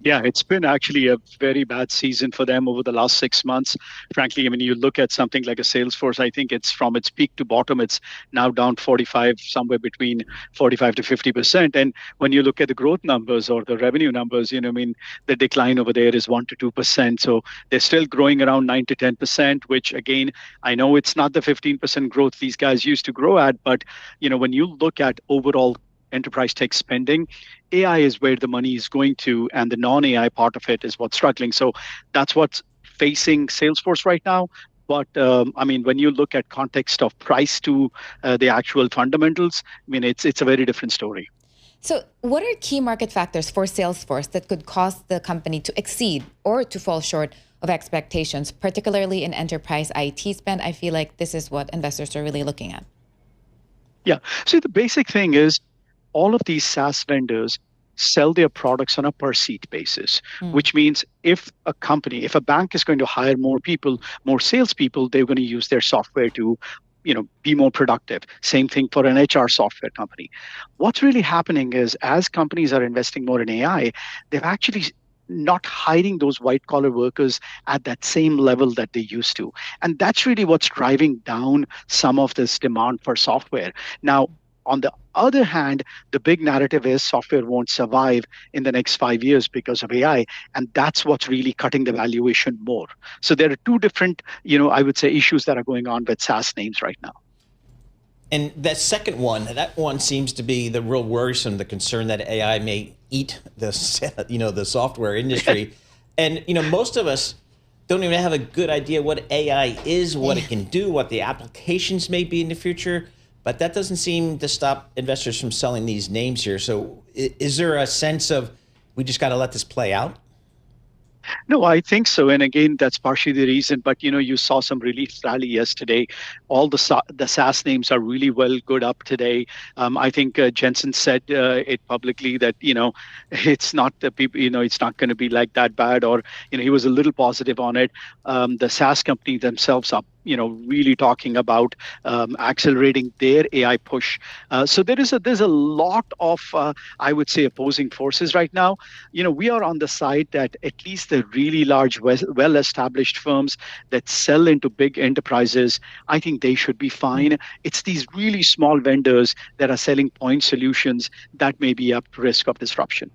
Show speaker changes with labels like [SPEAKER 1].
[SPEAKER 1] Yeah, it's been actually a very bad season for them over the last 6 months. Frankly, I mean, you look at something like a Salesforce, I think it's from its peak to bottom, it's now down 45, somewhere between 45 to 50%. And when you look at the growth numbers or the revenue numbers, I mean, the decline over there is 1 to 2%. So they're still growing around 9 to 10%, which again, I know it's not the 15% growth these guys used to grow at, but when you look at overall enterprise tech spending, AI is where the money is going to, and the non-AI part of it is what's struggling. So that's what's facing Salesforce right now. But I mean, when you look at context of price to the actual fundamentals, I mean, it's a very different story.
[SPEAKER 2] So, what are key market factors for Salesforce that could cause the company to exceed or to fall short of expectations, particularly in enterprise IT spend? I feel like this is what investors are really looking at.
[SPEAKER 1] Yeah. So the basic thing is all of these SaaS vendors sell their products on a per seat basis,
[SPEAKER 2] Mm.
[SPEAKER 1] which means if a bank is going to hire more people, more salespeople, they're going to use their software to be more productive. Same thing for an HR software company. What's really happening is as companies are investing more in AI, they've actually not hiring those white collar workers at that same level that they used to. And that's really what's driving down some of this demand for software. Now, on the other hand, the big narrative is software won't survive in the next 5 years because of AI. And that's what's really cutting the valuation more. So there are two different, I would say, issues that are going on with SaaS names right now.
[SPEAKER 3] And that second one, that one seems to be the real worrisome, the concern that AI may eat the software industry. And, most of us don't even have a good idea what AI is, what it can do, what the applications may be in the future. But that doesn't seem to stop investors from selling these names here. So is there a sense of we just got to let this play out?
[SPEAKER 1] No, I think so. And again, that's partially the reason. But you saw some relief rally yesterday. All the SaaS names are really well good up today. I think Jensen said it publicly that it's not the people. It's not going to be like that bad. Or he was a little positive on it. The SaaS company themselves are really talking about accelerating their AI push. So there's a lot of I would say opposing forces right now. We are on the side that at least the really large, well-established firms that sell into big enterprises, I think they should be fine. It's these really small vendors that are selling point solutions that may be up risk of disruption.